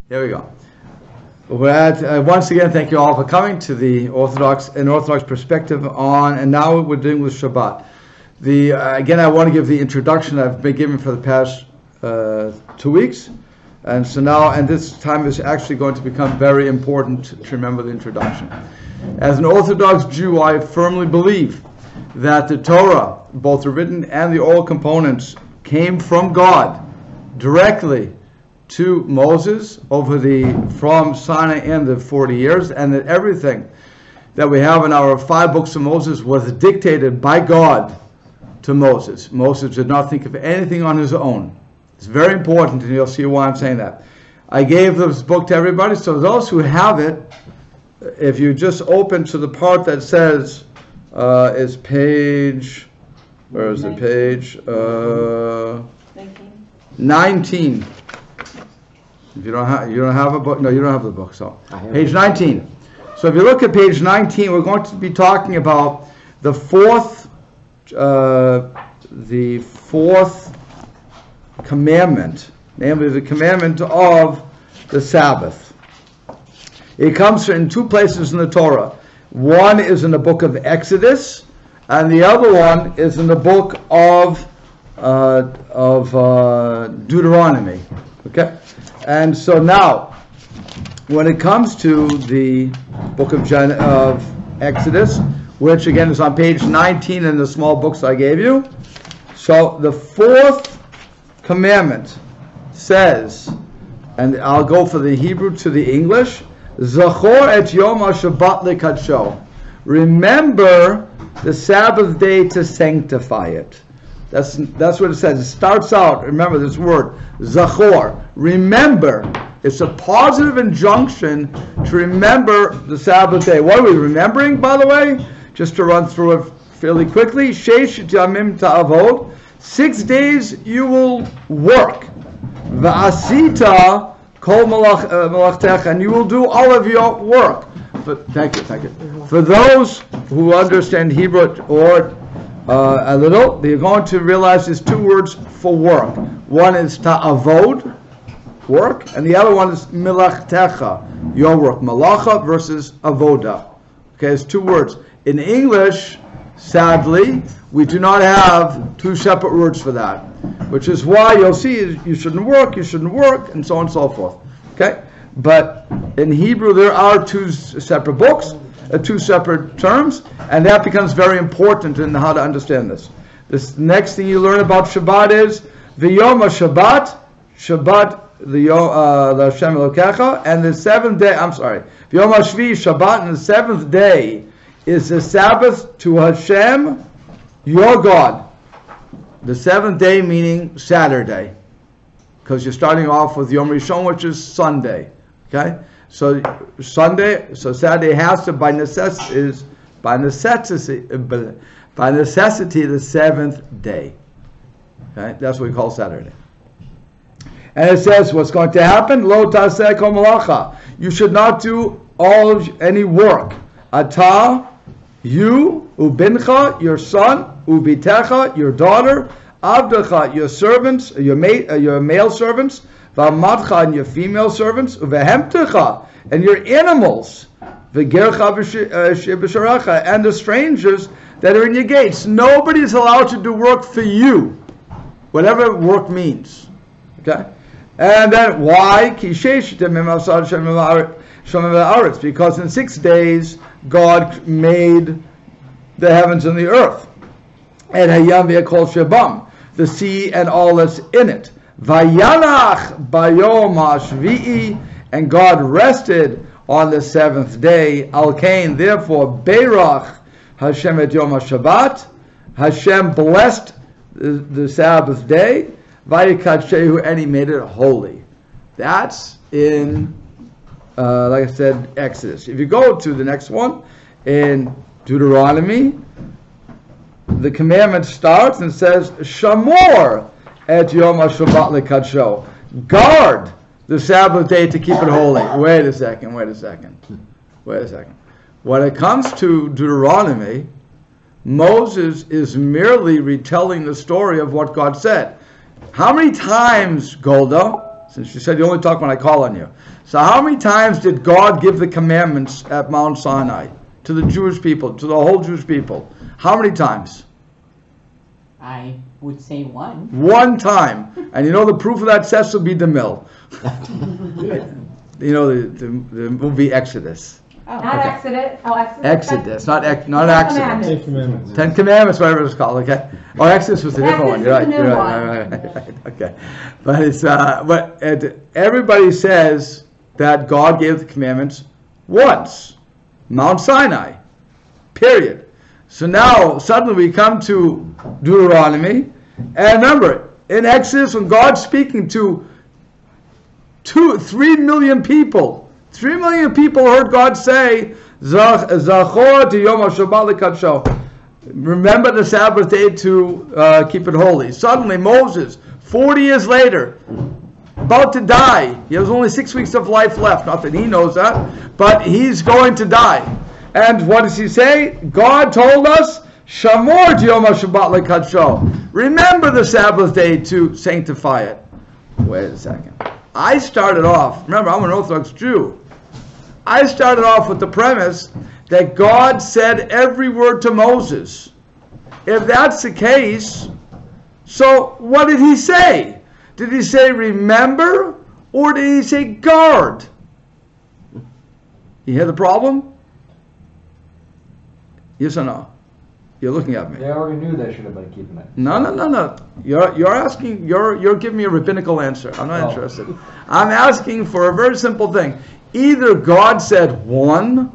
Here we go. Once again, thank you all for coming to the Orthodox perspective on, and now we're dealing with Shabbat. Again, I want to give the introduction I've been giving for the past 2 weeks, and so now, and this time is actually going to become very important to remember the introduction. As an Orthodox Jew, I firmly believe that the Torah, both the written and the oral components, came from God directly to Moses from Sinai in the 40 years, and that everything that we have in our 5 books of Moses was dictated by God to Moses. Moses did not think of anything on his own. It's very important, and you'll see why I'm saying that. I gave this book to everybody, so those who have it, if you just open to the part that says, is page, where is it, page 19. If you don't have a book, no, you don't have the book, so page 19. So if you look at page 19, we're going to be talking about the fourth commandment, namely the commandment of the Sabbath. It comes in 2 places in the Torah. One is in the book of Exodus, and the other one is in the book of Deuteronomy. Okay, and so now, when it comes to the book of Exodus, which again is on page 19 in the small books I gave you, so the 4th commandment says, and I'll go for the Hebrew to the English, Zachor et Yom HaShabbat lekadsho. Remember the Sabbath day to sanctify it. That's what it says. It starts out, remember this word, Zachor. Remember. It's a positive injunction to remember the Sabbath day. What are we remembering, by the way? Just to run through it fairly quickly. Sheish yamim ta'avod. 6 days you will work. Va'asita kol malachtecha, and you will do all of your work. But thank you. For those who understand Hebrew or a little, they're going to realize there's 2 words for work. One is ta'avod, work, and the other one is milachtecha, your work. Malacha versus avoda. Okay, it's 2 words. In English, sadly, we do not have 2 separate words for that, which is why you'll see you shouldn't work, and so on and so forth. Okay, but in Hebrew there are 2 separate books, 2 separate terms, and that becomes very important in how to understand this. This next thing you learn about Shabbat is V'yom Shabbat, the Hashem Elokecha, and the 7th day. V'yom Hashvi Shabbat, and the 7th day is the Sabbath to Hashem, your God. The 7th day meaning Saturday, because you're starting off with Yom Rishon, which is Sunday. Okay, so Saturday has to by necessity the 7th day. Okay, that's what we call Saturday. And it says what's going to happen. Lo taseh kol malacha. You should not do any work. Ata, you, ubincha, your son, ubitecha, your daughter, abdecha, your servants, your male servants, v'amadcha, and your female servants, uvehemtecha, and your animals, v'gercha b'sharecha, and the strangers that are in your gates. Nobody is allowed to do work for you, whatever work means. Okay, and then why? Because in 6 days God made the heavens and the earth, and hayam v'yakol shabam, the sea and all that's in it. Vayanach bayom hashvi'i, and God rested on the 7th day. Al kain, therefore, Beirach Hashem et Yom HaShabbat. Hashem blessed the Sabbath day. Vayikadshehu, and He made it holy. That's in, like I said, Exodus. If you go to the next one, in Deuteronomy, the commandment starts and says, Shamor et Yom HaShabbat lekadsho. Guard the Sabbath day to keep it holy. Wait a second. When it comes to Deuteronomy, Moses is merely retelling the story of what God said. How many times, Golda, Since you said you only talk when I call on you. So how many times did God give the commandments at Mount Sinai to the Jewish people, to the whole Jewish people? How many times? I would say one. One time. And you know the proof of that, Cecil B. DeMille. You know the movie Exodus. Oh. Not okay. Exodus. Oh, Exodus. Exodus, not Exodus. Ten Commandments. 10 Commandments, whatever it's called. Okay. Oh, Exodus was a different one. You're right. You're right. Okay. But it's everybody says that God gave the commandments once, Mount Sinai. Period. So now suddenly we come to Deuteronomy, and remember in Exodus when God's speaking to 3 million people. 3 million people heard God say, Zachor to Yom HaShabbat l'kadsho. Remember the Sabbath day to keep it holy. Suddenly Moses, 40 years later, about to die. He has only 6 weeks of life left. Not that he knows that, but he's going to die. And what does he say? God told us, Shamor to Yom HaShabbat l'kadsho. Remember the Sabbath day to sanctify it. Wait a second. I started off, remember I'm an Orthodox Jew, I started off with the premise that God said every word to Moses. If that's the case, so what did he say? Did he say remember or did he say guard? You hear the problem? Yes or no? You're looking at me. They already knew they should have been keeping it. No. You're asking. You're giving me a rabbinical answer. I'm not interested. I'm asking for a very simple thing. Either God said one,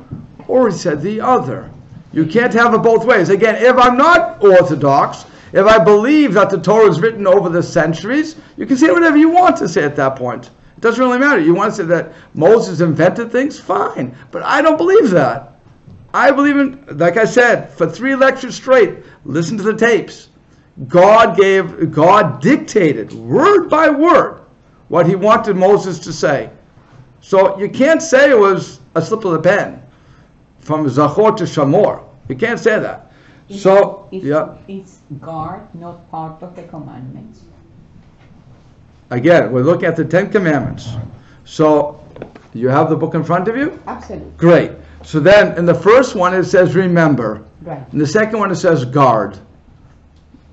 or He said the other. You can't have it both ways. Again, if I'm not Orthodox, if I believe that the Torah is written over the centuries, you can say whatever you want to say at that point. It doesn't really matter. You want to say that Moses invented things, fine. But I don't believe that. I believe in, like I said, for 3 lectures straight, listen to the tapes. God dictated, word by word, what He wanted Moses to say. So you can't say it was a slip of the pen, from Zachor to Shamor. You can't say that. Is guard not part of the commandments? Again, we're looking at the 10 Commandments. So, you have the book in front of you? Absolutely. Great. So then, in the first one it says remember. Right. In the second one it says guard.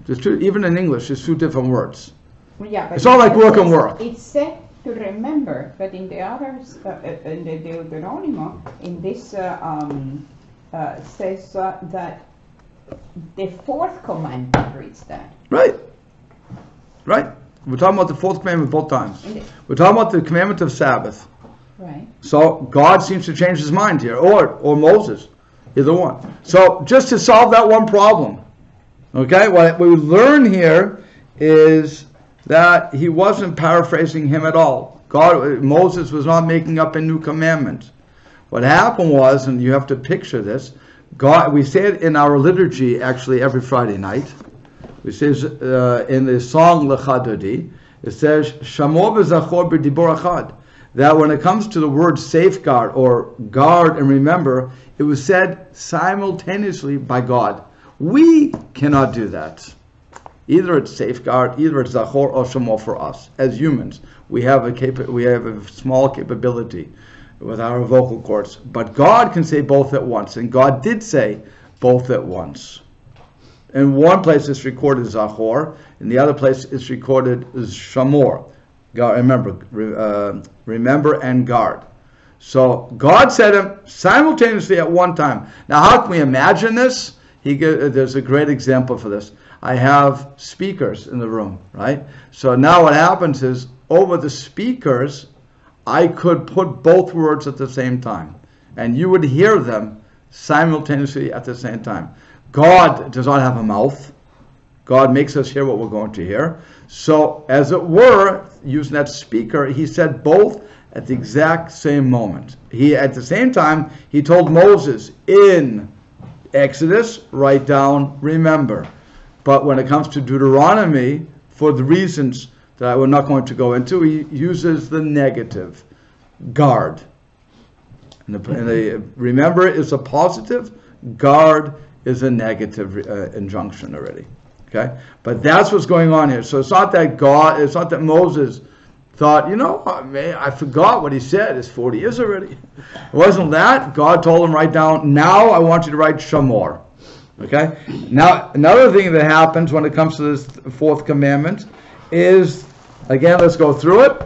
Even in English, it's 2 different words. Well, yeah, but it's all like work and work. It's said to remember, but in the others, in the Deuteronomy, in this says that the 4th commandment reads that. Right. Right. We're talking about the 4th commandment both times. We're talking about the commandment of Sabbath. Right. So God seems to change His mind here, or Moses, either one. So just to solve that one problem, okay, what we learn here is that he wasn't paraphrasing him at all. Moses was not making up a new commandment. What happened was, and you have to picture this, we say it in our liturgy actually every Friday night. We say in the song Lecha Dodi, it says, Shamor v'zachor b'dibor achad. That when it comes to the word safeguard or guard and remember, it was said simultaneously by God. We cannot do that. Either it's safeguard, either it's zachor or shamor for us as humans. We have a small capability with our vocal cords, but God can say both at once, and God did say both at once. In one place it's recorded zachor, in the other place it's recorded as shamor. Remember and guard. So God said them simultaneously at one time. Now how can we imagine this? There's a great example for this. I have speakers in the room, right? So now what happens is, over the speakers, I could put both words at the same time. And you would hear them simultaneously at the same time. God does not have a mouth. God makes us hear what we're going to hear. So, as it were, using that speaker, he said both at the exact same moment. At the same time, he told Moses in Exodus, write down, remember. But when it comes to Deuteronomy, for the reasons that we're not going to go into, he uses the negative, guard. And the remember is a positive, guard is a negative injunction already. Okay, but that's what's going on here. So it's not that Moses thought, I forgot what he said. It's 40 years already. It wasn't that. God told him, write down, now I want you to write Shamor. Okay? Now, another thing that happens when it comes to this fourth commandment is, again, let's go through it.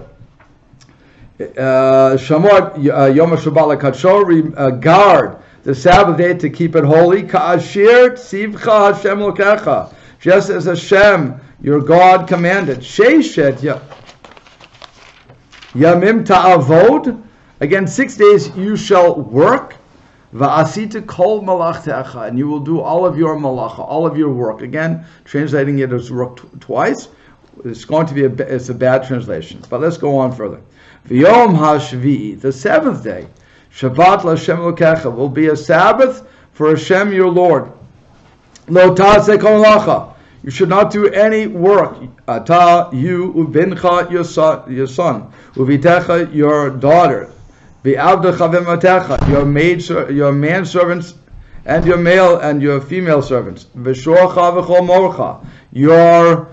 Shamor Yom HaShabbat L'Kadshor, guard the Sabbath day to keep it holy. Ka'ashir tzivcha Hashem Lokecha, just as Hashem, your God, commanded. Sheishet Yamim ta'avod, again 6 days you shall work. Va'asita kol malachtecha, and you will do all of your malacha, all of your work. Again, translating it as work twice. It's going to be it's a bad translation. But let's go on further. V'yom hashvi'i, the seventh day, Shabbat l'Hashem Lokecha, will be a Sabbath for Hashem your Lord. Lo ta'aseh kol malacha, you should not do any work. Ata, you, ubincha, your son, uvitecha, your daughter, v'avdecha v'matecha, your manservants, and your male and your female servants, v'shorcha v'chol morcha, your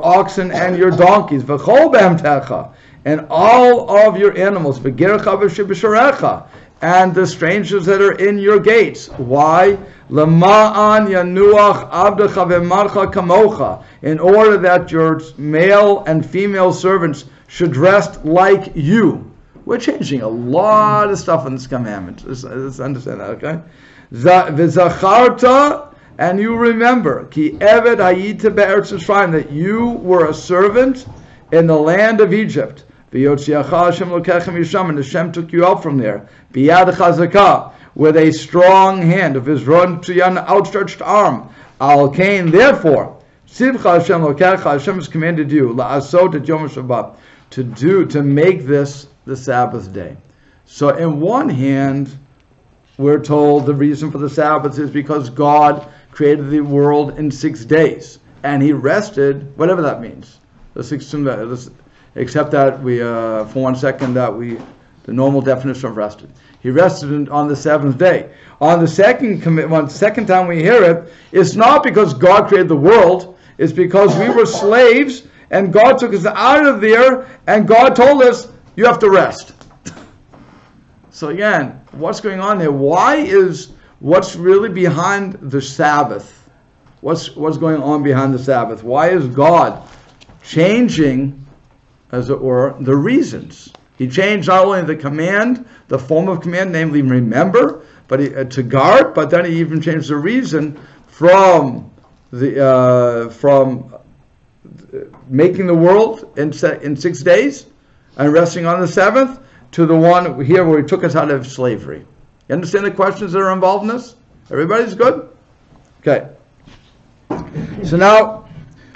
oxen and your donkeys, v'chol behemtecha, and all of your animals, v'gercha v'shibisharecha, and the strangers that are in your gates. Why? Lama'an yanuach abdecha v'marcha kamocha, in order that your male and female servants should dress like you. We're changing a lot of stuff in this commandment. Let's understand that, okay? V'zacharta, and you remember, ki eved hayita be'eretz Yisrael, that you were a servant in the land of Egypt. V'yotziacha Hashem lokechem yisham, and Hashem took you out from there. Biyad chazakah, with a strong hand of his an outstretched arm. Al kain, therefore, Sivcha Hashem lokecha, Hashem has commanded you, la'asot et Yom HaShabbat, to make this the Sabbath day. So in one hand, we're told the reason for the Sabbath is because God created the world in 6 days, and he rested, whatever that means. Except that we, for 1 second, the normal definition of rested. He rested on the seventh day. On the second time we hear it, it's not because God created the world, it's because we were slaves, and God took us out of there, and God told us, you have to rest. So again, what's going on here? What's really behind the Sabbath? What's going on behind the Sabbath? Why is God changing, as it were, the reasons? He changed not only the command, the form of command, namely remember, but to guard, but then he even changed the reason from making the world in 6 days and resting on the seventh, to the one here where he took us out of slavery. You understand the questions that are involved in this? Everybody's good? Okay. So now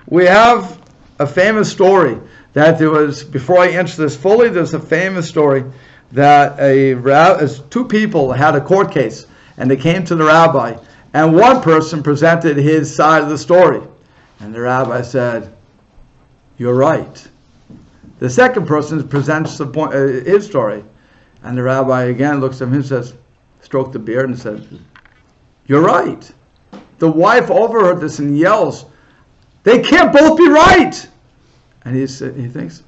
we have a famous story that there was, before I answer this fully, there's a famous story that two people had a court case, and they came to the rabbi, and one person presented his side of the story, and the rabbi said, you're right. The second person presents his story, and the rabbi again looks at him and says, stroked the beard and said, you're right. The wife overheard this and yells, they can't both be right. And he thinks,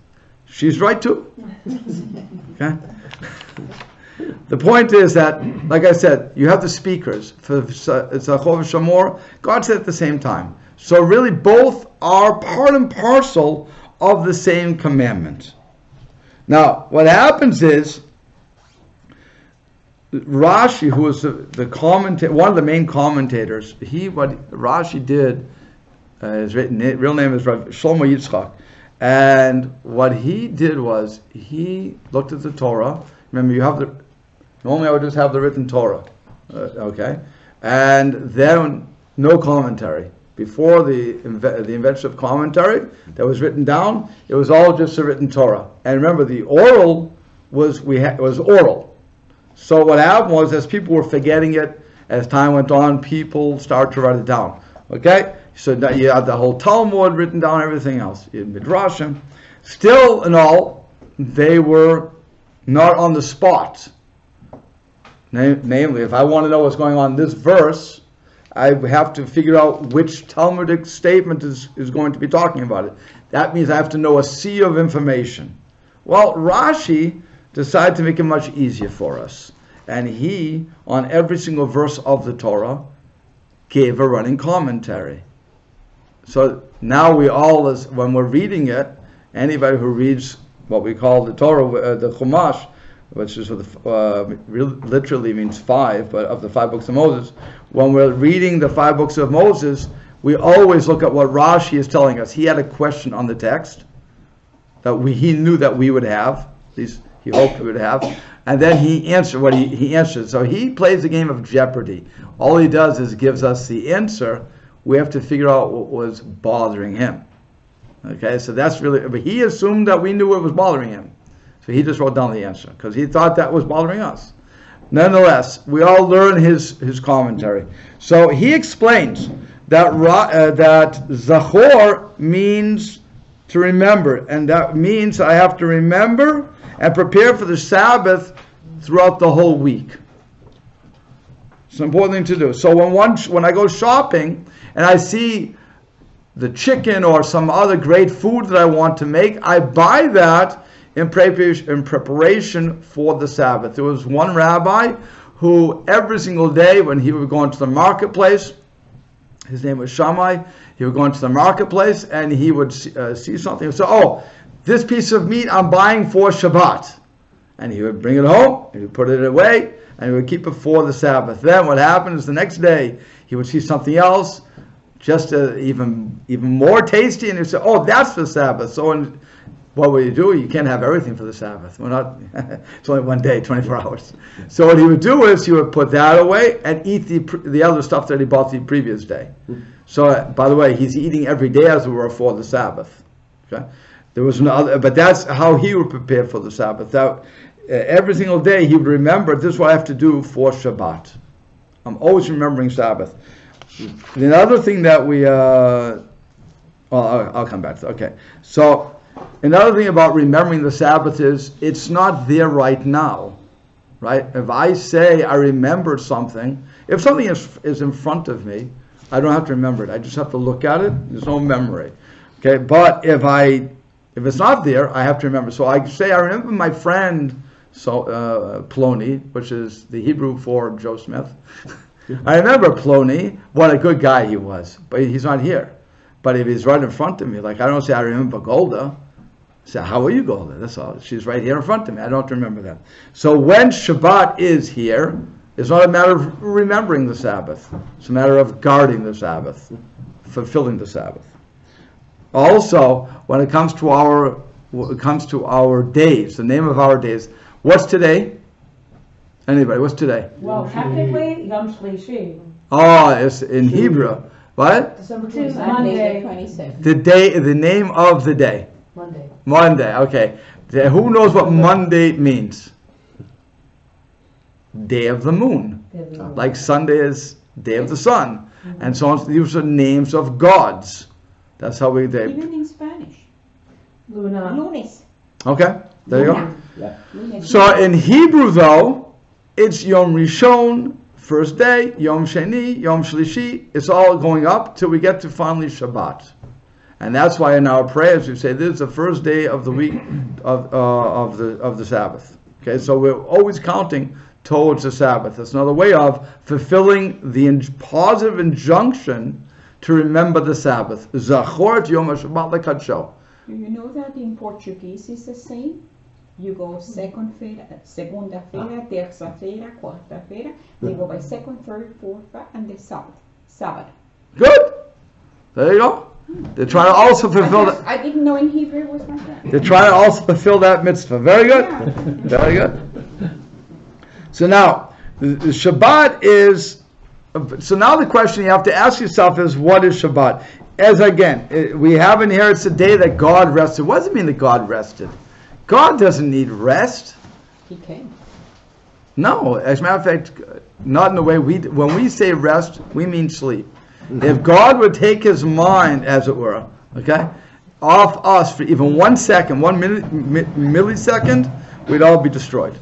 she's right too. Okay? The point is that, like I said, you have the speakers. For Zachor Shamor, God said at the same time. So really both are part and parcel of the same commandment. Now, what happens is, Rashi, who was one of the main commentators, what Rashi did, his real name is Rav Shlomo Yitzchak, and what he did was, he looked at the Torah. Remember, normally I would just have the written Torah, okay? And then no commentary. Before the invention of commentary that was written down, it was all just a written Torah. And remember, the oral was oral. So what happened was, as people were forgetting it, as time went on, people started to write it down. Okay? So now you had the whole Talmud written down, everything else. In Midrashim. Still in all, they were not on the spot. Namely, if I want to know what's going on in this verse, I have to figure out which Talmudic statement is going to be talking about it. That means I have to know a sea of information. Well, Rashi decided to make it much easier for us. And he, on every single verse of the Torah, gave a running commentary. So now we all, when we're reading it, anybody who reads what we call the Torah, the Chumash, which is literally means 5, but of the 5 books of Moses, when we're reading the 5 books of Moses, we always look at what Rashi is telling us. He had a question on the text that he knew that we would have, at least he hoped we would have, and then he answered what he answered. So he plays a game of Jeopardy. All he does is gives us the answer. We have to figure out what was bothering him. Okay, so that's really, but he assumed that we knew what was bothering him. So he just wrote down the answer because he thought that was bothering us. Nonetheless, we all learn his commentary. So he explains that Zachor means to remember, and that means I have to remember and prepare for the Sabbath throughout the whole week. It's an important thing to do. So when I go shopping and I see the chicken or some other great food that I want to make, I buy that in preparation for the Sabbath. There was one rabbi who every single day when he would go into the marketplace, his name was Shammai, he would go into the marketplace and he would see something and say, oh, this piece of meat I'm buying for Shabbat. And he would bring it home, and he would put it away, and he would keep it for the Sabbath. Then what happened is the next day he would see something else, just even more tasty, and he'd say, oh, that's the Sabbath. So what would you do? You can't have everything for the Sabbath. We're not, it's only one day, 24 hours. So what he would do is he would put that away and eat the other stuff that he bought the previous day. So, by the way, he's eating every day as it were for the Sabbath. Okay? There was no other, but that's how he would prepare for the Sabbath. That, every single day he would remember, this is what I have to do for Shabbat. I'm always remembering Sabbath. The other thing that I'll come back to. Okay, so another thing about remembering the Sabbath is it's not there right now, right? If I say I remembered something, if something is in front of me, I don't have to remember it. I just have to look at it. There's no memory. Okay, but if it's not there, I have to remember. So I say I remember my friend Plony, which is the Hebrew for Joe Smith. I remember Plony, what a good guy he was, but he's not here. But if he's right in front of me, like I don't say I remember Golda, I say, how are you, Golda? That's all. She's right here in front of me. I don't remember that. So when Shabbat is here, it's not a matter of remembering the Sabbath. It's a matter of guarding the Sabbath, fulfilling the Sabbath. Also, when it comes to our days, the name of our days, what's today? Anybody, what's today? Well, technically, Yom Shlishi. Oh, it's in Hebrew. What? December 26th. Monday, Monday. 26th. The name of the day. Monday. Monday, okay. Who knows what Monday means? Day of the moon. Like Sunday is day of the sun. Mm-hmm. And so on. These are names of gods. That's how we day. Even in Spanish. Luna. Lunes. Okay, there you go. Yeah. Lunes. So in Hebrew though, it's Yom Rishon, first day, Yom Sheni, Yom Shlishi. It's all going up till we get to finally Shabbat. And that's why in our prayers we say this is the first day of the week of the Sabbath. Okay, so we're always counting towards the Sabbath. It's another way of fulfilling the positive injunction to remember the Sabbath. Zachor Yom HaShabbat Lekadsho. Do you know that in Portuguese is the same? You go segunda-feira, terça-feira, quarta-feira. They go by second, third, fourth, and the Sabbath. Good. There you go. They're trying to also fulfill that. I didn't know in Hebrew it was like that. They're trying to also fulfill that mitzvah. Very good. Yeah. Very good. So now, the Shabbat is. So now the question you have to ask yourself is, what is Shabbat? As again, we have in here, it's the day that God rested. What does it mean that God rested? God doesn't need rest. He came. No, as a matter of fact, not in the way when we say rest, we mean sleep. If God would take his mind, as it were, okay, off us for even 1 second, 1 millisecond, we'd all be destroyed.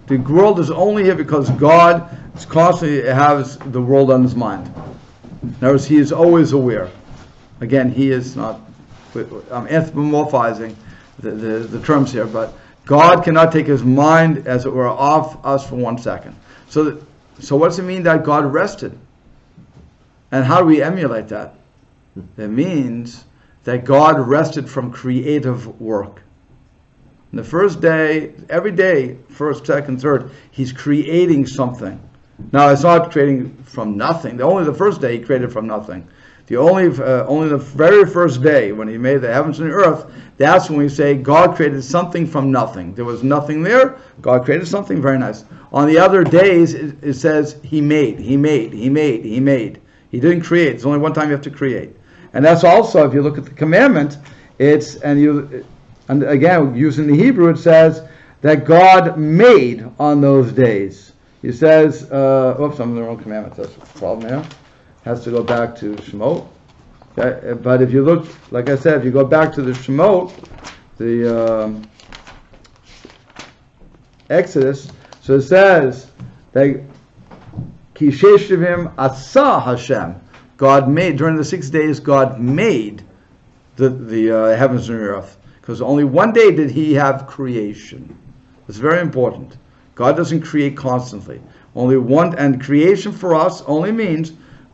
The world is only here because God constantly has the world on his mind. In other words, he is always aware. Again, he is not, I'm anthropomorphizing the terms here, but God cannot take his mind, as it were, off us for 1 second. So what does it mean that God rested? And how do we emulate that? It means that God rested from creative work. In the first day, every day, first, second, third, he's creating something. Now, it's not creating from nothing. Only the first day he created from nothing. Only the very first day when he made the heavens and the earth, that's when we say God created something from nothing. There was nothing there. God created something very nice. On the other days, it says he made. He didn't create. It's only one time you have to create. And that's also, if you look at the commandment, and again, using the Hebrew, it says that God made on those days. He says, oops, I'm in the wrong commandment. That's the problem here. Has to go back to Shemot. Okay? But if you look, like I said, if you go back to the Shemot, the Exodus, so it says that Ki sheshivim asa Hashem. God made, during the 6 days, God made the heavens and the earth. Because only one day did he have creation. It's very important. God doesn't create constantly. Only one, and creation for us only means,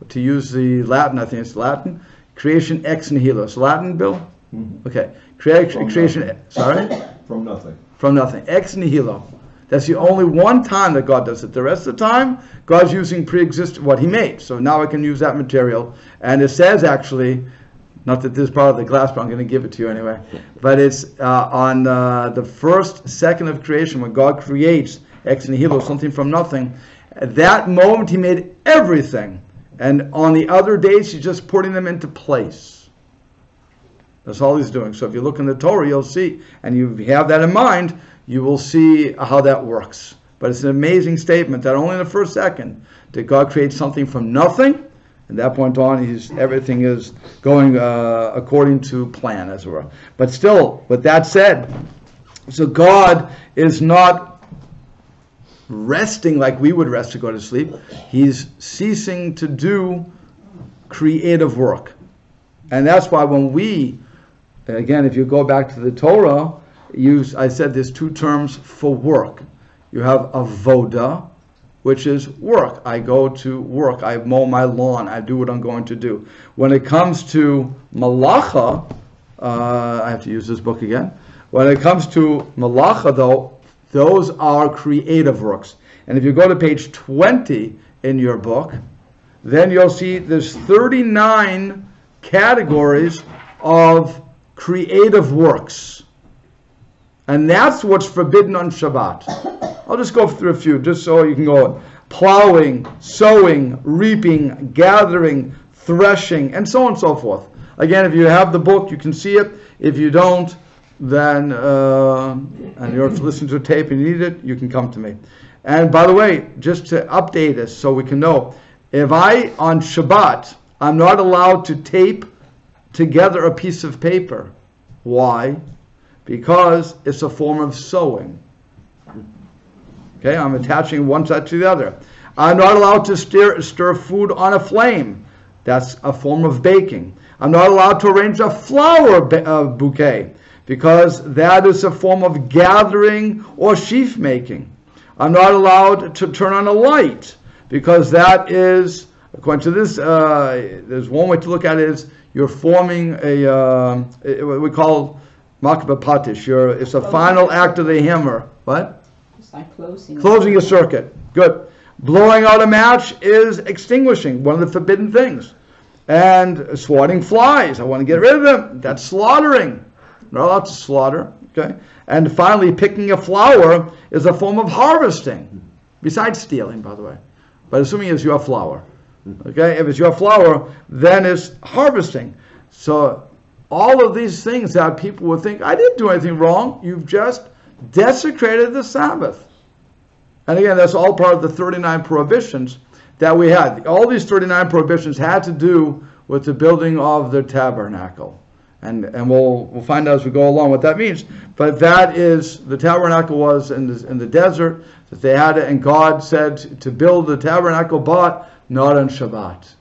to use the Latin, I think it's Latin, creation ex nihilo. It's Latin, Bill? Mm-hmm. Okay. Creation, sorry? From nothing. From nothing. Ex nihilo. That's the only one time that God does it. The rest of the time, God's using pre-existing, what he made. So now I can use that material. And it says actually, not that this is part of the glass, but I'm going to give it to you anyway. But it's on the first second of creation, when God creates ex nihilo, something from nothing. At that moment, he made everything. And on the other days, he's just putting them into place. That's all he's doing. So if you look in the Torah, you'll see, and you have that in mind, you will see how that works. But it's an amazing statement that only in the first second did God create something from nothing. At that point on, everything is going according to plan, as it were. But still, with that said, so God is not resting like we would rest to go to sleep. He's ceasing to do creative work. And that's why when we, again, if you go back to the Torah, I said there's two terms for work. You have avoda, which is work. I go to work. I mow my lawn. I do what I'm going to do. When it comes to malacha, I have to use this book again. When it comes to malacha, though, those are creative works. And if you go to page 20 in your book, then you'll see there's 39 categories of creative works. And that's what's forbidden on Shabbat. I'll just go through a few, just so you can go. Plowing, sowing, reaping, gathering, threshing, and so on and so forth. Again, if you have the book, you can see it. If you don't, then, and you're listening to a tape and you need it, you can come to me. And by the way, just to update us so we can know, if on Shabbat, I'm not allowed to tape together a piece of paper. Why? Because it's a form of sewing. Okay, I'm attaching one side to the other. I'm not allowed to stir food on a flame. That's a form of baking. I'm not allowed to arrange a flower bouquet, because that is a form of gathering or sheaf making. I'm not allowed to turn on a light, because that is, according to this, there's one way to look at it, is you're forming what we call makbeh patish. It's a final act of the hammer. What? It's like closing. Closing a circuit. Good. Blowing out a match is extinguishing, one of the forbidden things. And swatting flies, I want to get rid of them. That's slaughtering. Not allowed to slaughter. Okay. And finally, picking a flower is a form of harvesting, besides stealing, by the way. But assuming it's your flower. Okay. If it's your flower, then it's harvesting. So all of these things that people would think, I didn't do anything wrong. You've just desecrated the Sabbath. And again, that's all part of the 39 prohibitions that we had. All these 39 prohibitions had to do with the building of the tabernacle. And we'll find out as we go along what that means. But that is, the tabernacle was in the desert, that they had it, and God said to build the tabernacle, but not on Shabbat.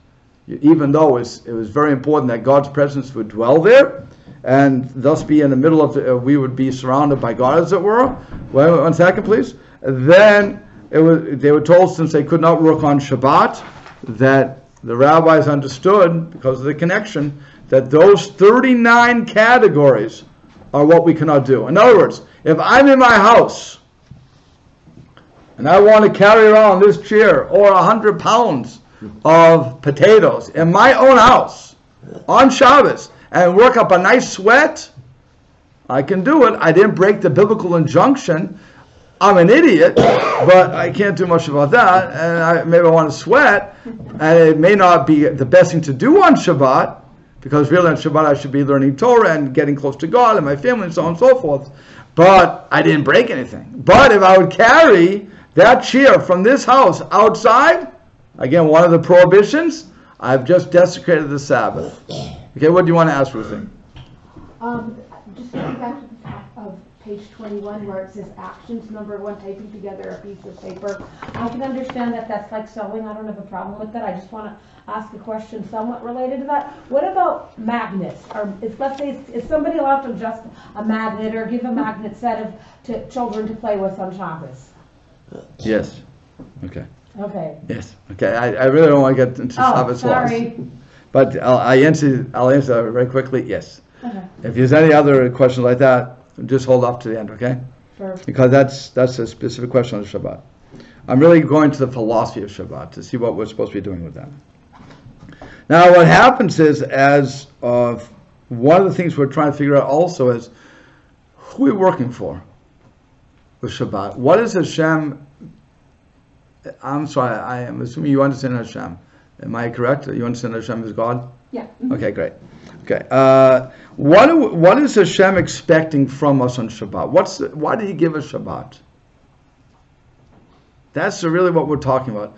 Even though it was very important that God's presence would dwell there, and thus be in the middle of we would be surrounded by God, as it were. Well, 1 second, please. Then they were told, since they could not work on Shabbat, that the rabbis understood, because of the connection, that those 39 categories are what we cannot do. In other words, if I'm in my house and I want to carry around this chair or 100 pounds of potatoes in my own house on Shabbos and work up a nice sweat, I can do it. I didn't break the biblical injunction. I'm an idiot, but I can't do much about that, and maybe I want to sweat, and it may not be the best thing to do on Shabbat, because really on Shabbat I should be learning Torah and getting close to God and my family and so on and so forth, but I didn't break anything. But if I would carry that chair from this house outside, again, one of the prohibitions, I've just desecrated the Sabbath. Okay, what do you want to ask, Ruthie? Just going back to the top of page 21 where it says actions, number 1, typing together a piece of paper. I can understand that that's like sewing. I don't have a problem with that. I just want to ask a question somewhat related to that. What about magnets? Let's say, is somebody allowed to adjust a magnet or give a magnet set to children to play with on Shabbos? Yes. Okay. Okay. Yes. Okay. I really don't want to get into Shabbos laws. Sorry. But I'll answer that very quickly. Yes. Okay. If there's any other questions like that, just hold off to the end, okay? Sure. Because that's a specific question on the Shabbat. I'm really going to the philosophy of Shabbat to see what we're supposed to be doing with that. Now, what happens is, as one of the things we're trying to figure out also is, who are we working for with Shabbat? What is Hashem? I'm sorry, I am assuming you understand Hashem. Am I correct? You understand Hashem is God? Yeah. Okay, great. Okay, what is Hashem expecting from us on Shabbat? Why did He give us Shabbat? That's really what we're talking about.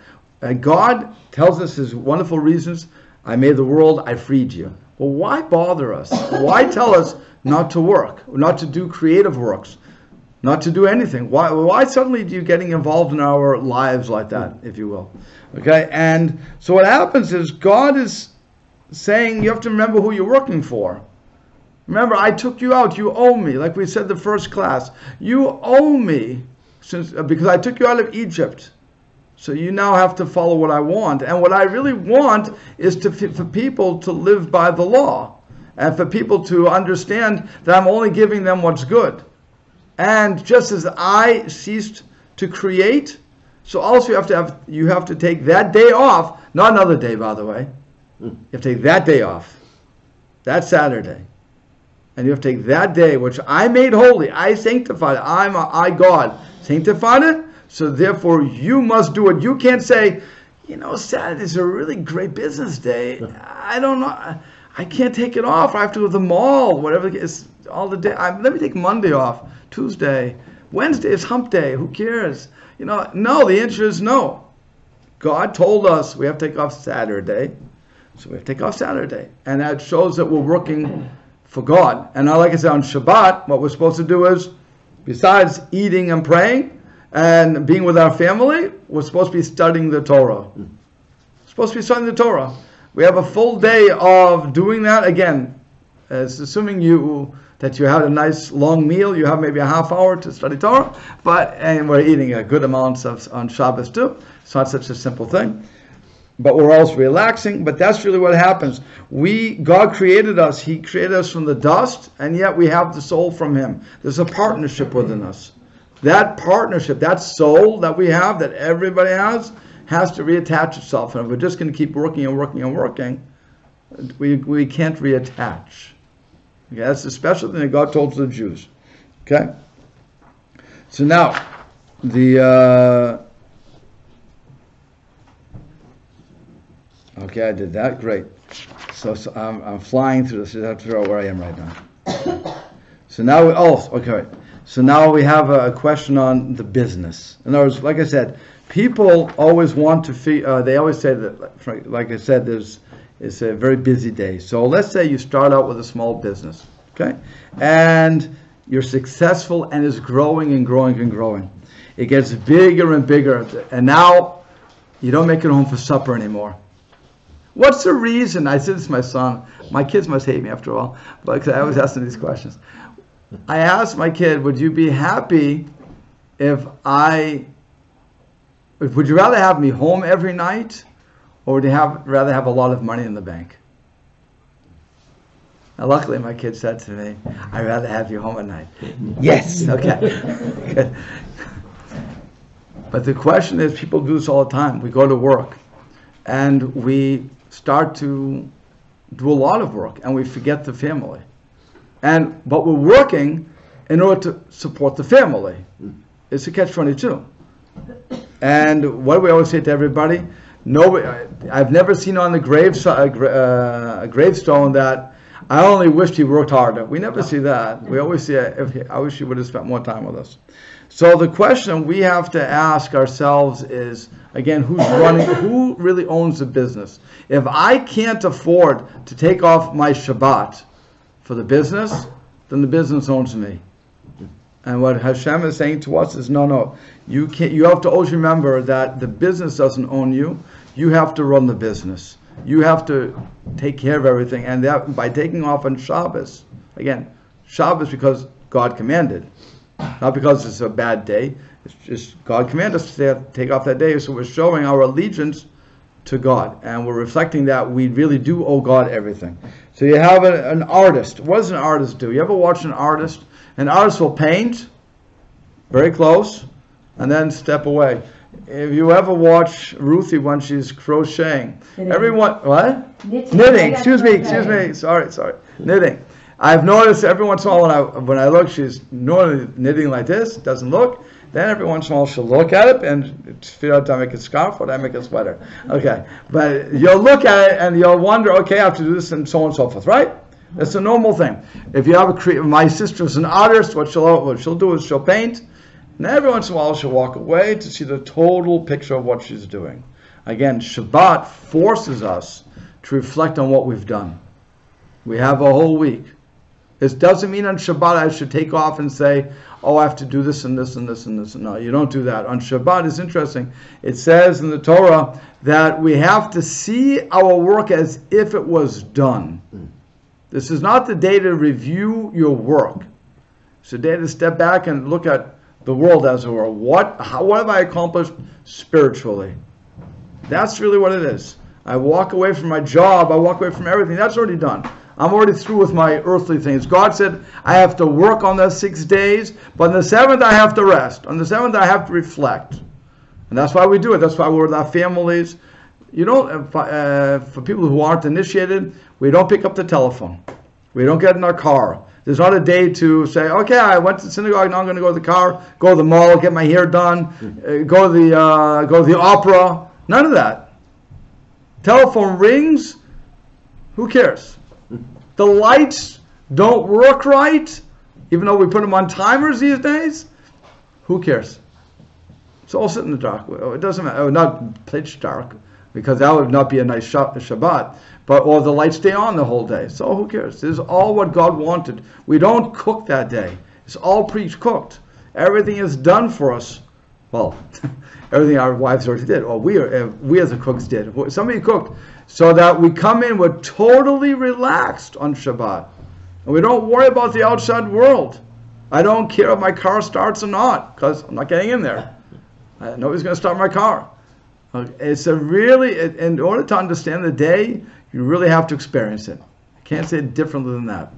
God tells us His wonderful reasons. I made the world, I freed you. Well, why bother us? Why tell us not to work, not to do creative works, not to do anything? Why suddenly do you getting involved in our lives like that, if you will? Okay, and so what happens is God is saying you have to remember who you're working for. Remember, I took you out, you owe me, like we said the first class. You owe me because I took you out of Egypt. So you now have to follow what I want. And what I really want is for people to live by the law. And for people to understand that I'm only giving them what's good. And just as I ceased to create, so also you have to take that day off, not another day, by the way. You have to take that day off. That's Saturday. And you have to take that day, which I made holy. I sanctified it. I God, sanctified it. So therefore, you must do it. You can't say, Saturday's a really great business day. I don't know. I can't take it off. I have to go to the mall, whatever it is, all the day. Let me take Monday off, Tuesday. Wednesday is hump day. Who cares? No, the answer is no. God told us we have to take off Saturday. So we have to take off Saturday. And that shows that we're working for God. And now, like I said, on Shabbat, what we're supposed to do is, besides eating and praying and being with our family, we're supposed to be studying the Torah. We're supposed to be studying the Torah. We have a full day of doing that. Again, it's assuming that you had a nice long meal. You have maybe a half hour to study Torah. And we're eating a good amount on Shabbos too. It's not such a simple thing. But we're also relaxing. But that's really what happens. God created us. He created us from the dust, and yet we have the soul from Him. There's a partnership within us. That partnership, that soul that we have, that everybody has to reattach itself. And if we're just going to keep working and working and working, we can't reattach. Okay, that's the special thing that God told to the Jews. Okay? So now, okay, I did that. Great. So I'm flying through this. I have to figure out where I am right now. So now So now we have a question on the business. In other words, like I said, people always want to they always say that, like I said, there's It's a very busy day. So let's say you start out with a small business, okay? And you're successful and it's growing and growing and growing. It gets bigger and bigger. And now you don't make it home for supper anymore. What's the reason? I said this to my son. My kids must hate me after a while, but I always ask them these questions. I asked my kid, would you be happy would you rather have me home every night, or would you rather have a lot of money in the bank? Now, luckily, my kid said to me, I'd rather have you home at night. Yes, okay. Good. But the question is, people do this all the time. We go to work, and we start to do a lot of work, and we forget the family. But we're working in order to support the family. It's a catch-22. And what do we always say to everybody? I've never seen on the a gravestone that I only wished he worked harder. We never see that. We always see, I wish he would have spent more time with us. So the question we have to ask ourselves is, again, who really owns the business? If I can't afford to take off my Shabbat for the business, then the business owns me. And what Hashem is saying to us is, no, you can't. You have to always remember that the business doesn't own you. You have to run the business. You have to take care of everything. And that by taking off on Shabbos, again, Shabbos because God commanded, not because it's a bad day. It's just God commanded us to take off that day. So we're showing our allegiance to God, and we're reflecting that we really do owe God everything. So you have an artist. What does an artist do? You ever watch an artist? An artist will paint very close and then step away. If you ever watch Ruthie when she's crocheting, what? Knitting. Excuse me. Sorry. Knitting. I've noticed every once in a while when I look, she's normally knitting like this, doesn't look. Then every once in a while she'll look at it and figure out, do I make a scarf or do I make a sweater? Okay. But you'll look at it and you'll wonder, okay, I have to do this and so on and so forth, right? That's a normal thing. If you have my sister's an artist, what she'll do is she'll paint, and every once in a while she'll walk away to see the total picture of what she's doing. Again, Shabbat forces us to reflect on what we've done. We have a whole week. This doesn't mean on Shabbat I should take off and say, oh, I have to do this and this and this and this. No, you don't do that. On Shabbat, it's interesting. It says in the Torah that we have to see our work as if it was done. This is not the day to review your work. It's a day to step back and look at the world as it were. What have I accomplished spiritually? That's really what it is. I walk away from my job. I walk away from everything. That's already done. I'm already through with my earthly things. God said I have to work on the 6 days, but on the 7th I have to rest. On the 7th I have to reflect. And that's why we do it. That's why we're with our families. You don't, for people who aren't initiated, we don't pick up the telephone. We don't get in our car. There's not a day to say, okay, I went to the synagogue, now I'm going to go to the car, go to the mall, get my hair done, go to the opera. None of that. Telephone rings, who cares? The lights don't work right, even though we put them on timers these days. Who cares? It's all sit in the dark. It doesn't matter. Not pitch dark, because that would not be a nice Shabbat. Or the lights stay on the whole day. So who cares? This is all what God wanted. We don't cook that day. It's all pre-cooked. Everything is done for us. Well, everything our wives already did, or we as the cooks did. Somebody cooked, so that we come in, we're totally relaxed on Shabbat. And we don't worry about the outside world. I don't care if my car starts or not, because I'm not getting in there. Nobody's going to start my car. It's in order to understand the day, you really have to experience it. I can't say it differently than that.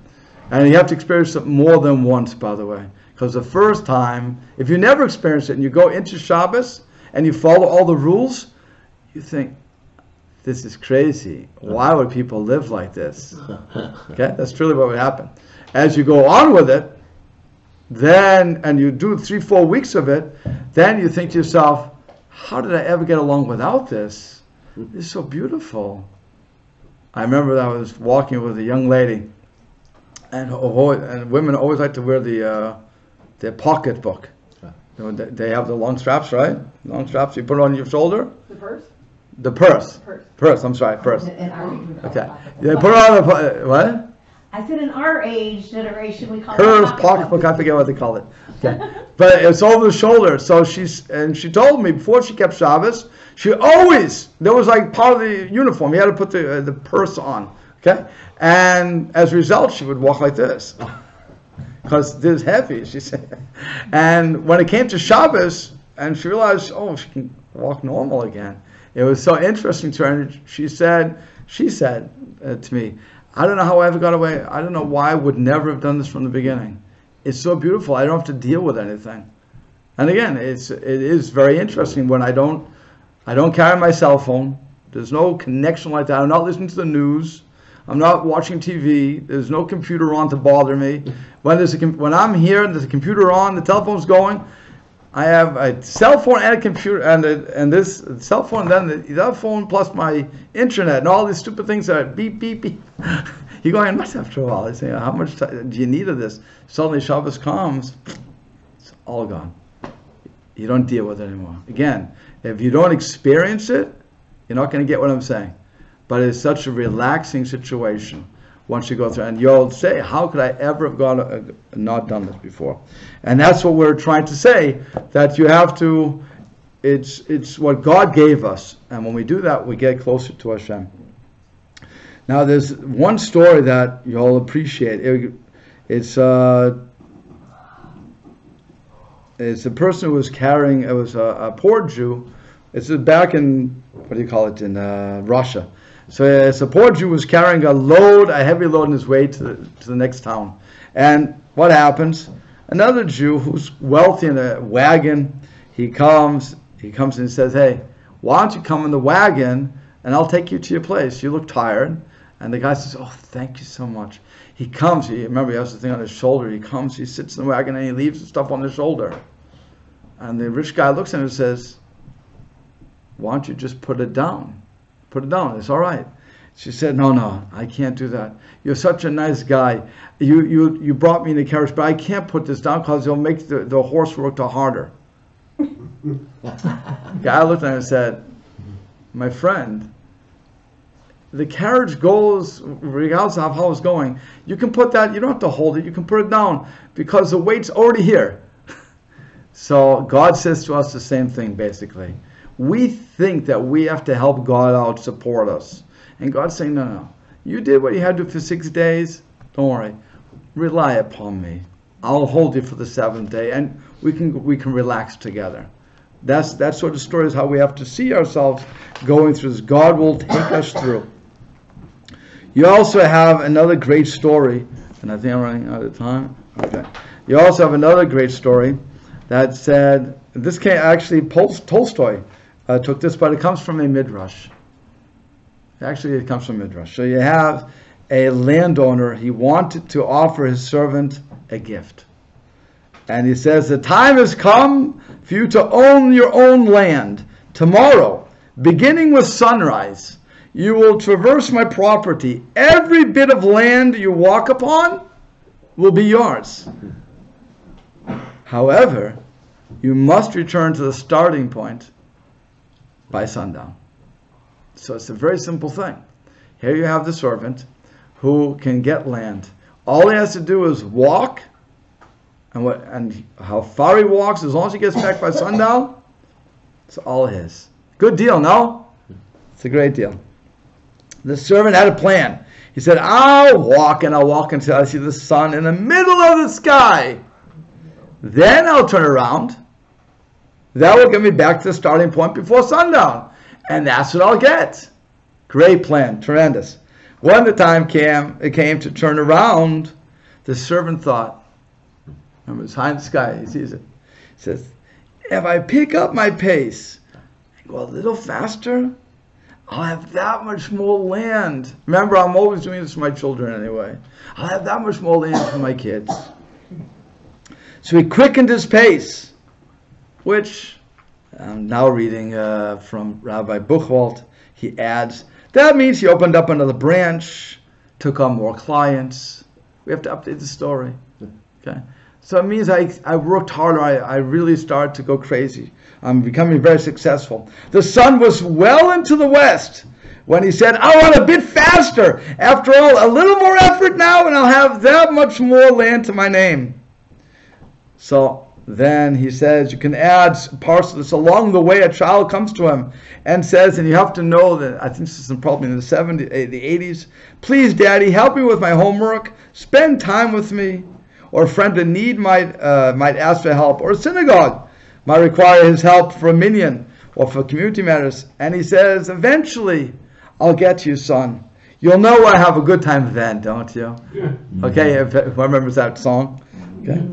And you have to experience it more than once, by the way. Because the first time, if you never experience it and you go into Shabbos and you follow all the rules, you think, this is crazy. Why would people live like this? Okay, that's truly what would happen. As you go on with it, and you do 3-4 weeks of it, then you think to yourself, how did I ever get along without this? This is so beautiful. I remember that I was walking with a young lady, and women always like to wear their pocketbook. They have the long straps, right? Long straps, you put it on your shoulder. The purse? The purse. Purse, I'm sorry, purse. In our age, we call Okay. it pocketbook. They put her on the, what? I said in our age generation, we call Purse, it pocketbook, I forget what they call it. Okay. But it's over the shoulder. So she told me before she kept Shabbos, she always, there was like part of the uniform, you had to put the purse on. Okay. And as a result, she would walk like this. Because this is heavy, she said. And when it came to Shabbos, and she realized, oh, she can walk normal again. It was so interesting to her. And she said to me, I don't know how I ever got away. I don't know why I would never have done this from the beginning. It's so beautiful. I don't have to deal with anything. And again, it is very interesting when I don't carry my cell phone. There's no connection like that. I'm not listening to the news. I'm not watching TV. There's no computer on to bother me. When I'm here and there's a computer on, the telephone's going, I have a cell phone and a computer and this cell phone, and then the other phone plus my internet and all these stupid things that beep, beep, beep. You're going nuts after a while. I say, how much time do you need of this? Suddenly Shabbos comes, it's all gone. You don't deal with it anymore. Again, if you don't experience it, you're not going to get what I'm saying. But it's such a relaxing situation once you go through. And you'll say, how could I ever have not done this before? And that's what we're trying to say, that you have to, it's what God gave us. And when we do that, we get closer to Hashem. Now, there's one story that you'll appreciate. It's a person who was carrying, it was a poor Jew. It's back in, in Russia. So it's a poor Jew was carrying a heavy load on his way to the next town. And what happens? Another Jew who's wealthy in a wagon, he comes and he says, hey, why don't you come in the wagon and I'll take you to your place. You look tired. And the guy says, oh, thank you so much. He comes, remember he has the thing on his shoulder. He comes, he sits in the wagon and he leaves the stuff on the shoulder. And the rich guy looks at him and says, why don't you just put it down? Put it down, it's all right. She said, no, I can't do that. You're such a nice guy. You brought me in the carriage, but I can't put this down because it'll make the horse work harder. The guy looked at him and said, my friend, the carriage goes regardless of how it's going. You can put that, you don't have to hold it, you can put it down because the weight's already here. So God says to us the same thing basically. We think that we have to help God out, support us. And God's saying, no. You did what you had to do for 6 days. Don't worry. Rely upon me. I'll hold you for the 7th day, and we can relax together. That sort of story is how we have to see ourselves going through this. God will take us through. You also have another great story, and I think I'm running out of time. Okay. You also have another great story that said, this came actually, Tolstoy took this, but it comes from a midrash. Actually, it comes from midrash. So you have a landowner, he wanted to offer his servant a gift. And he says, the time has come for you to own your own land. Tomorrow, beginning with sunrise, you will traverse my property. Every bit of land you walk upon will be yours. However, you must return to the starting point by sundown. So it's a very simple thing. Here you have the servant who can get land. All he has to do is walk, and how far he walks, as long as he gets back by sundown, it's all his. Good deal, no? It's a great deal. The servant had a plan. He said, I'll walk until I see the sun in the middle of the sky. Then I'll turn around. That will get me back to the starting point before sundown. And that's what I'll get. Great plan. Tremendous. When the time came to turn around, the servant thought, remember, it's high in the sky. He sees it. He says, if I pick up my pace and go a little faster, I'll have that much more land. Remember, I'm always doing this for my children anyway. I'll have that much more land for my kids. So he quickened his pace, which I'm now reading from Rabbi Buchwald. He adds, that means he opened up another branch, took on more clients. We have to update the story. Okay. So it means I worked harder. I really started to go crazy. I'm becoming very successful. The sun was well into the west when he said, I want a bit faster. After all, a little more effort now and I'll have that much more land to my name. So then he says, you can add parts of this. Along the way, a child comes to him and says, and you have to know that, I think this is probably in the 70s, the 80s, please, Daddy, help me with my homework. Spend time with me. Or a friend in need might ask for help. Or a synagogue might require his help for a minyan or for community matters. And he says, eventually, I'll get to you, son. You'll know I have a good time then, don't you? Yeah. Okay, who remembers that song? Okay.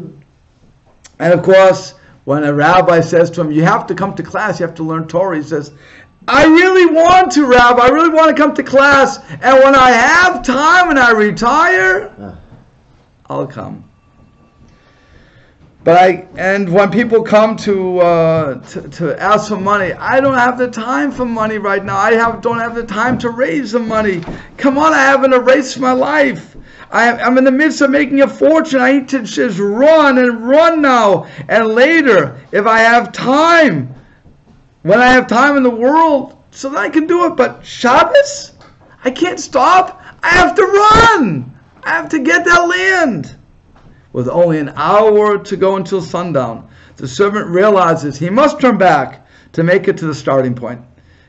And of course, when a rabbi says to him, you have to come to class, you have to learn Torah, he says, I really want to, Rabbi. I really want to come to class. And when I have time and I retire, I'll come. And when people come to ask for money, I don't have the time for money right now. Don't have the time to raise the money. Come on, I haven't erased my life. I'm in the midst of making a fortune. I need to just run and run now. And later, if I have time, when I have time in the world, so that I can do it. But Shabbos, I can't stop. I have to run. I have to get that land. With only an hour to go until sundown, the servant realizes he must turn back to make it to the starting point.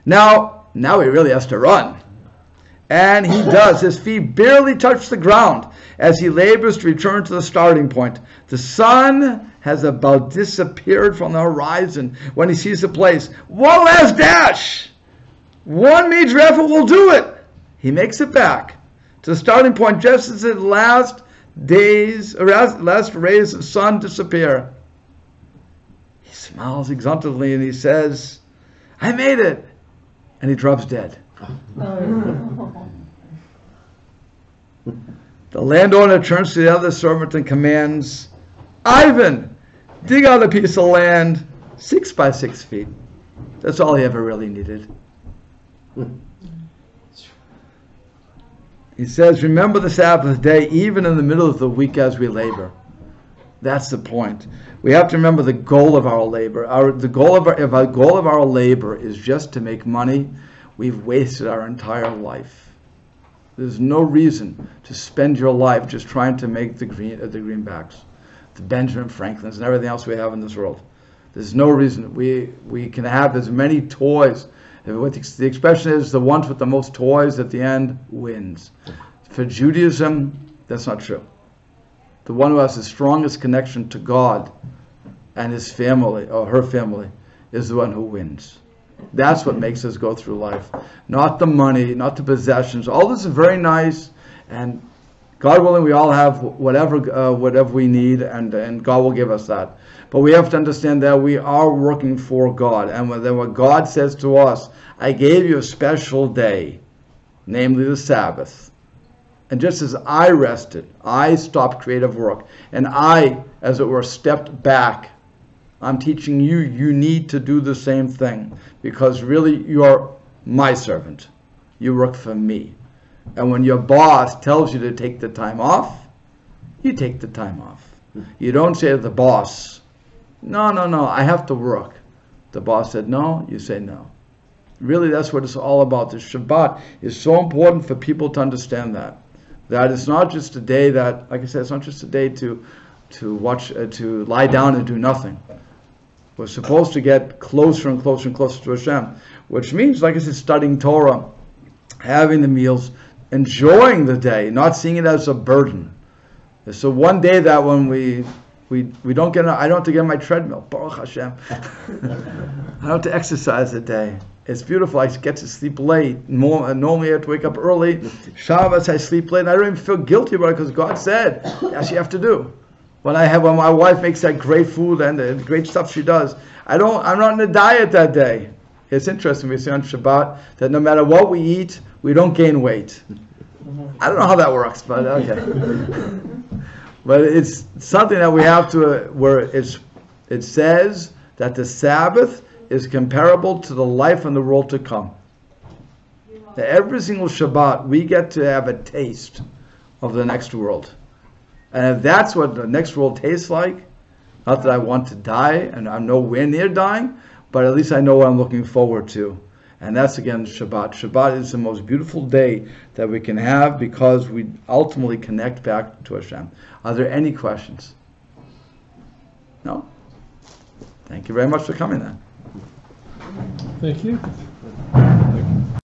Now he really has to run. And he does. His feet barely touch the ground as he labors to return to the starting point. The sun has about disappeared from the horizon when he sees the place. One last dash! One major effort will do it! He makes it back to the starting point just as the last rays of sun disappear. He smiles exultantly and he says, I made it! And he drops dead. The landowner turns to the other servant and commands, Ivan, dig out a piece of land 6 by 6 feet. That's all he ever really needed. He says, remember the Sabbath day even in the middle of the week as we labor. That's the point. We have to remember the goal of our labor. If our goal of our labor is just to make money, we've wasted our entire life. There's no reason to spend your life just trying to make the greenbacks, the Benjamin Franklins, and everything else we have in this world. There's no reason. We can have as many toys. The expression is the one with the most toys at the end wins. For Judaism, that's not true. The one who has the strongest connection to God and his family, or her family, is the one who wins. That's what makes us go through life. Not the money, not the possessions. All this is very nice, and God willing, we all have whatever we need, and God will give us that. But we have to understand that we are working for God. And then what God says to us, I gave you a special day, namely the Sabbath. And just as I rested, I stopped creative work. And I, as it were, stepped back. I'm teaching you, you need to do the same thing. Because really, you are my servant. You work for me. And when your boss tells you to take the time off, you take the time off. You don't say to the boss, no, I have to work. The boss said no, you say no. Really, that's what it's all about. The Shabbat is so important for people to understand that. That it's not just a day that, like I said, it's not just a day to lie down and do nothing. We're supposed to get closer and closer and closer to Hashem, which means, like I said, studying Torah, having the meals, enjoying the day, not seeing it as a burden. So one day that when we don't get, I don't have to get on my treadmill. Baruch Hashem. I don't have to exercise a day. It's beautiful. I get to sleep late. Normally I have to wake up early. Shabbos I sleep late. And I don't even feel guilty about it because God said that's what you have to do. When my wife makes that great food and the great stuff she does, I'm not on a diet that day. It's interesting, we say on Shabbat that no matter what we eat, we don't gain weight. I don't know how that works, but okay. But it's something that we have to, where it says that the Sabbath is comparable to the life in the world to come. That every single Shabbat we get to have a taste of the next world. And if that's what the next world tastes like, not that I want to die, and I'm nowhere near dying, but at least I know what I'm looking forward to. And that's again Shabbat. Shabbat is the most beautiful day that we can have because we ultimately connect back to Hashem. Are there any questions? No? Thank you very much for coming then. Thank you.